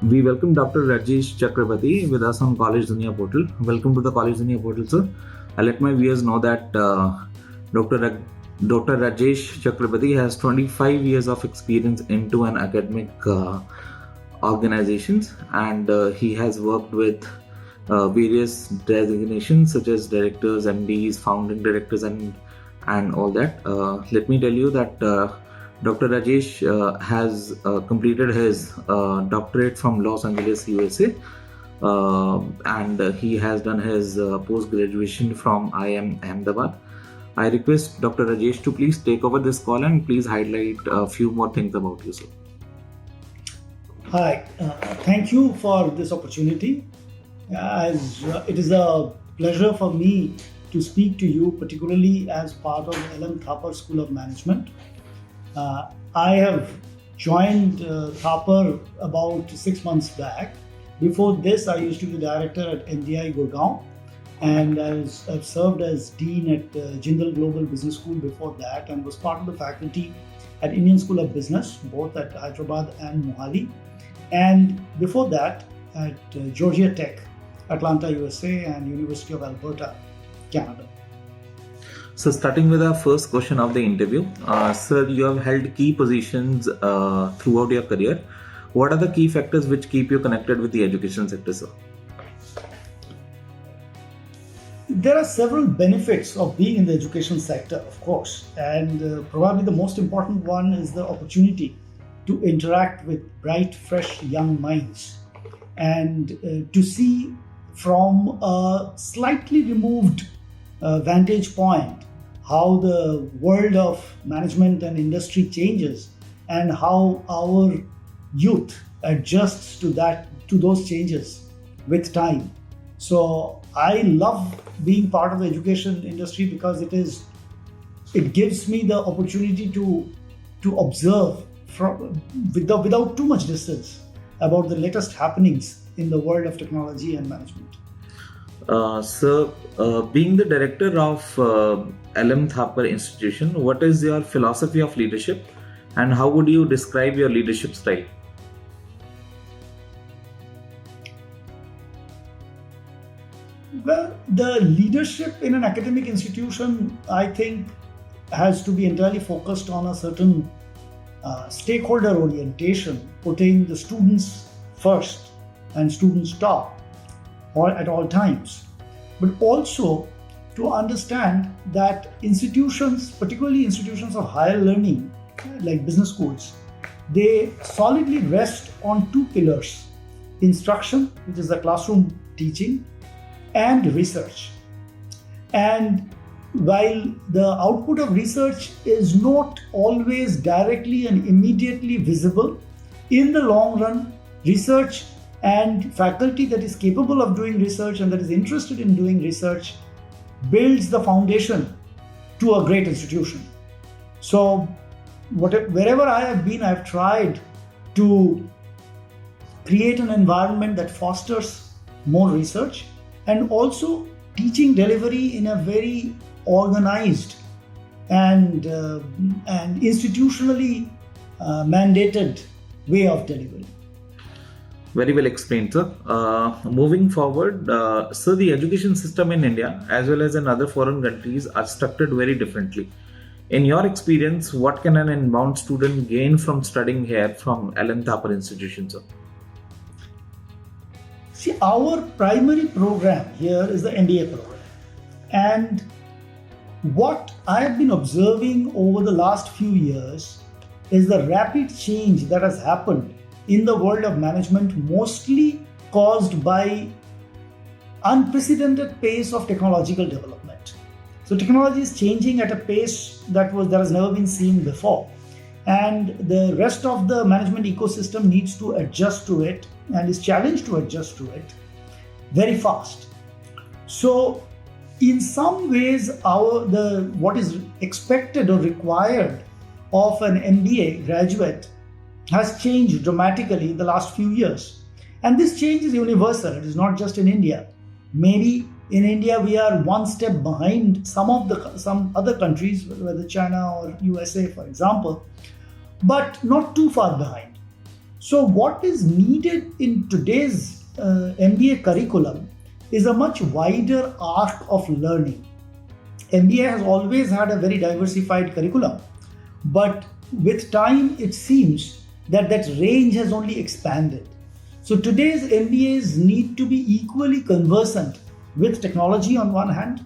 We welcome Dr. Rajesh Chakrabarti with us on College Dunia portal. Welcome to the College Dunia portal, sir. I'll let my viewers know that Dr. Rajesh Chakrabarti has 25 years of experience into an academic organizations, and he has worked with various designations such as directors, MDs, founding directors, and all that. Let me tell you that Dr. Rajesh has completed his doctorate from Los Angeles, USA, and he has done his post-graduation from IIM Ahmedabad. I request Dr. Rajesh to please take over this call and please highlight a few more things about you, sir. Hi, thank you for this opportunity. As it is a pleasure for me to speak to you, particularly as part of the Thapar School of Management. I have joined Thapar about 6 months back. Before this, I used to be director at NDI Gurgaon, and I've served as dean at Jindal Global Business School before that, and was part of the faculty at Indian School of Business, both at Hyderabad and Mohali. And before that, at Georgia Tech, Atlanta, USA, and University of Alberta, Canada. So starting with our first question of the interview, sir, you have held key positions throughout your career. What are the key factors which keep you connected with the education sector, sir? There are several benefits of being in the education sector, of course, and probably the most important one is the opportunity to interact with bright, fresh young minds and to see from a slightly removed vantage point how the world of management and industry changes and how our youth adjusts to those changes with time. So I love being part of the education industry because it gives me the opportunity to observe without too much distance about the latest happenings in the world of technology and management. Sir, being the director of LM Thapar Institution, what is your philosophy of leadership and how would you describe your leadership style? Well, the leadership in an academic institution, I think, has to be entirely focused on a certain stakeholder orientation, putting the students first and students top at all times. But also to understand that institutions, particularly institutions of higher learning, like business schools, they solidly rest on two pillars: instruction, which is the classroom teaching, and research. And while the output of research is not always directly and immediately visible, in the long run, research and faculty that is capable of doing research and that is interested in doing research builds the foundation to a great institution. So wherever I have been, I've tried to create an environment that fosters more research and also teaching delivery in a very organized and institutionally mandated way of delivery. Very well explained, sir. Moving forward, sir, the education system in India as well as in other foreign countries are structured very differently. In your experience, what can an inbound student gain from studying here from LM Thapar Institution, sir? See, our primary program here is the MBA program. And what I have been observing over the last few years is the rapid change that has happened in the world of management, mostly caused by unprecedented pace of technological development. So technology is changing at a pace that has never been seen before. And the rest of the management ecosystem needs to adjust to it and is challenged to adjust to it very fast. So in some ways, what is expected or required of an MBA graduate has changed dramatically in the last few years. And this change is universal. It is not just in India. Maybe in India, we are one step behind some other countries, whether China or USA, for example, but not too far behind. So, what is needed in today's MBA curriculum is a much wider arc of learning. MBA has always had a very diversified curriculum, but with time it seems that that range has only expanded. So today's MBAs need to be equally conversant with technology on one hand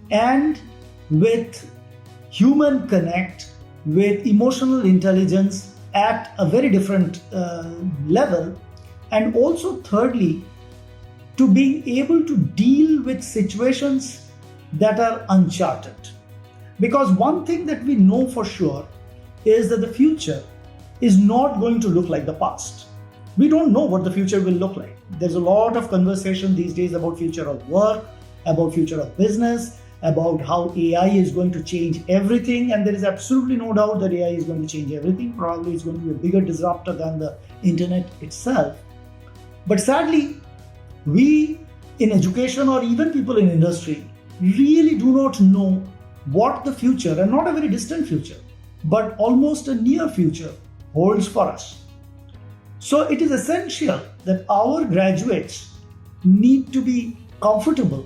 and with human connect, with emotional intelligence at a very different level, and also thirdly, to being able to deal with situations that are uncharted. Because one thing that we know for sure is that the future is not going to look like the past. We don't know what the future will look like. There's a lot of conversation these days about future of work, about future of business, about how AI is going to change everything, and there is absolutely no doubt that AI is going to change everything. Probably it's going to be a bigger disruptor than the internet itself. But sadly, we in education or even people in industry really do not know what the future, and not a very distant future, but almost a near future, holds for us. So it is essential that our graduates need to be comfortable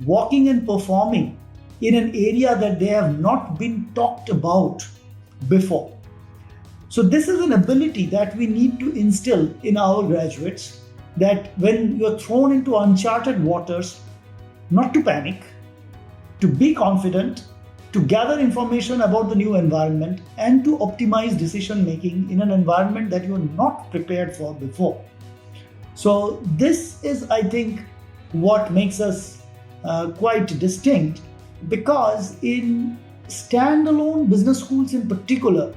walking and performing in an area that they have not been talked about before. So this is an ability that we need to instill in our graduates, that when you're thrown into uncharted waters, not to panic, to be confident, to gather information about the new environment, and to optimize decision making in an environment that you're not prepared for before. So this is, I think, what makes us quite distinct, because in standalone business schools in particular,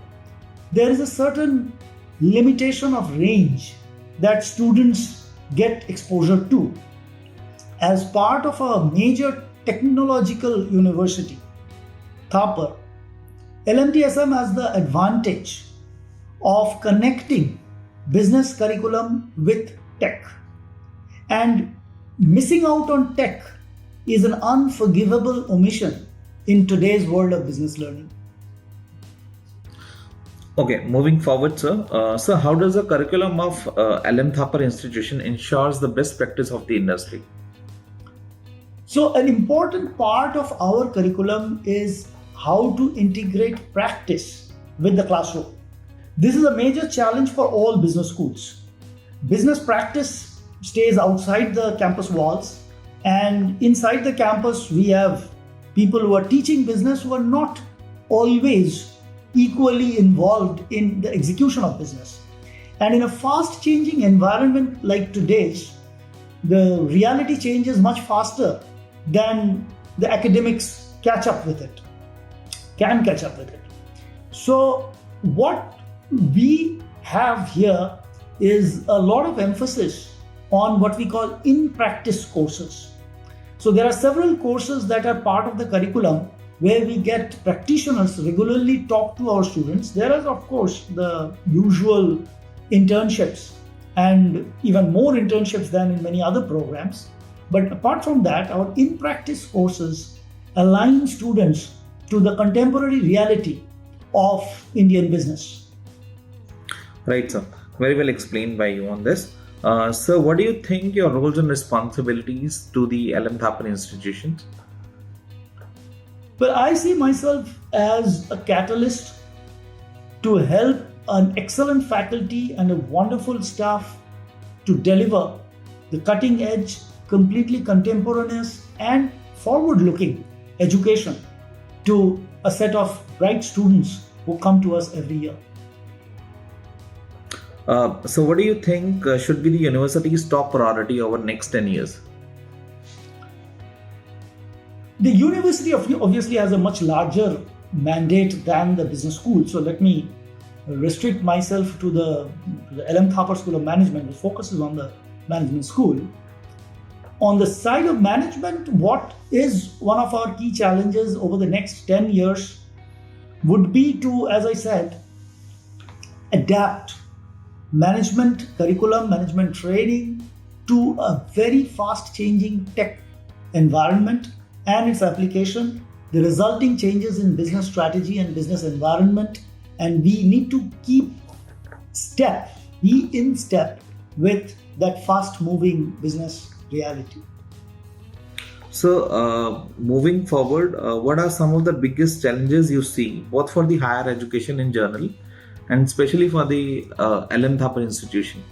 there is a certain limitation of range that students get exposure to. As part of a major technological university, Thapar, LMTSM has the advantage of connecting business curriculum with tech. And missing out on tech is an unforgivable omission in today's world of business learning. Okay, moving forward, sir. Sir, how does the curriculum of LM Thapar institution ensures the best practice of the industry? So, an important part of our curriculum is how to integrate practice with the classroom. This is a major challenge for all business schools. Business practice stays outside the campus walls, and inside the campus, we have people who are teaching business who are not always equally involved in the execution of business. And in a fast changing environment like today's, the reality changes much faster than the academics can catch up with it. So what we have here is a lot of emphasis on what we call in-practice courses. So there are several courses that are part of the curriculum where we get practitioners regularly talk to our students. There is, of course, the usual internships, and even more internships than in many other programs. But apart from that, our in-practice courses align students to the contemporary reality of Indian business. Right, sir. Very well explained by you on this. Sir, what do you think your roles and responsibilities to the LM Thapar institutions? Well, I see myself as a catalyst to help an excellent faculty and a wonderful staff to deliver the cutting edge, completely contemporaneous and forward-looking education to a set of bright students who come to us every year. So what do you think should be the university's top priority over next 10 years? The university obviously has a much larger mandate than the business school. So let me restrict myself to the LM Thapar School of Management, which focuses on the management school. On the side of management, what is one of our key challenges over the next 10 years would be to, as I said, adapt management curriculum, management training to a very fast changing tech environment and its application, the resulting changes in business strategy and business environment. And we need to keep step be in step with that fast moving business reality. So, moving forward, what are some of the biggest challenges you see, both for the higher education in general and especially for the LM Thapar institution?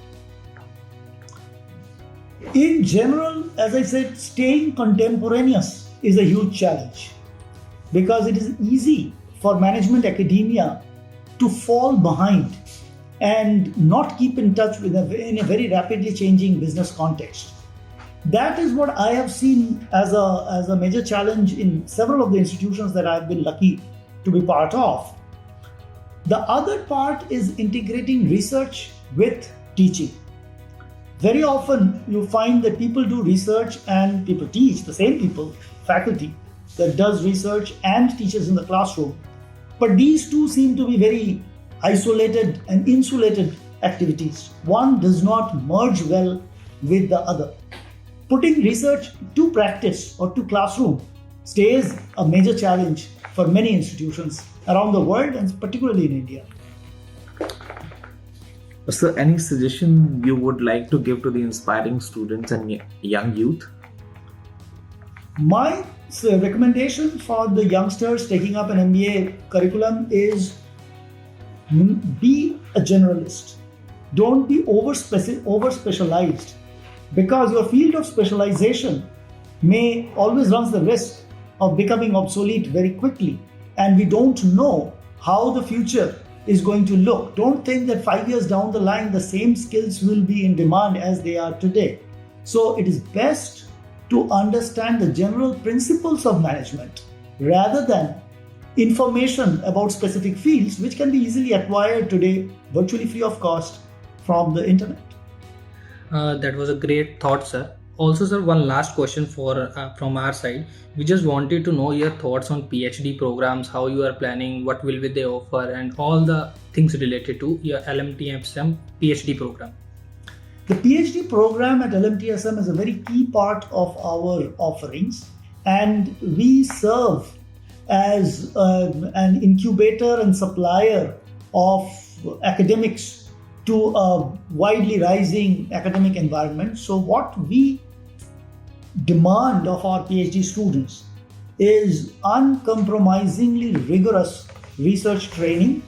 In general, as I said, staying contemporaneous is a huge challenge because it is easy for management academia to fall behind and not keep in touch with in a very rapidly changing business context. That is what I have seen as a major challenge in several of the institutions that I've been lucky to be part of. The other part is integrating research with teaching. Very often you find that people do research and people teach, the same people, faculty that does research and teaches in the classroom. But these two seem to be very isolated and insulated activities. One does not merge well with the other. Putting research to practice or to classroom stays a major challenge for many institutions around the world and particularly in India. So, any suggestion you would like to give to the inspiring students and young youth? My recommendation for the youngsters taking up an MBA curriculum is be a generalist. Don't be over specialized, because your field of specialization may always runs the risk of becoming obsolete very quickly, and we don't know how the future is going to look. Don't think that 5 years down the line the same skills will be in demand as they are today. So it is best to understand the general principles of management rather than information about specific fields, which can be easily acquired today virtually free of cost from the internet. That was a great thought, sir. Also, sir, one last question from our side. We just wanted to know your thoughts on PhD programs, how you are planning, what will they offer, and all the things related to your LMTSM PhD program. The PhD program at LMTSM is a very key part of our offerings, and we serve as an incubator and supplier of academics to a widely rising academic environment. So what we demand of our PhD students is uncompromisingly rigorous research training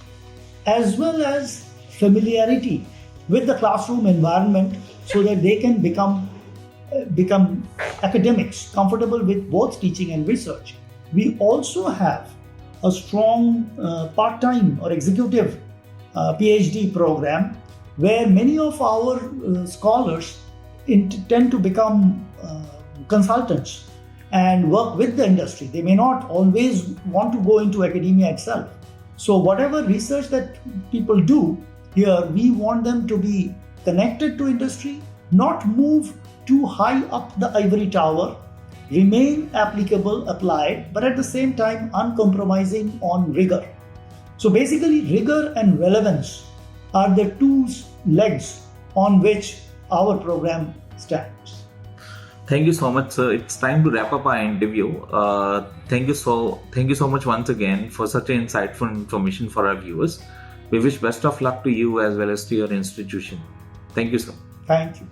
as well as familiarity with the classroom environment so that they can become academics comfortable with both teaching and research. We also have a strong part-time or executive PhD program where many of our scholars tend to become consultants and work with the industry. They may not always want to go into academia itself. So whatever research that people do here, we want them to be connected to industry, not move too high up the ivory tower, remain applicable, applied, but at the same time uncompromising on rigor. So basically rigor and relevance are the two legs on which our program stands. Thank you so much, sir. It's time to wrap up our interview. Thank you so much once again for such insightful information for our viewers. We wish best of luck to you as well as to your institution. Thank you, sir. Thank you.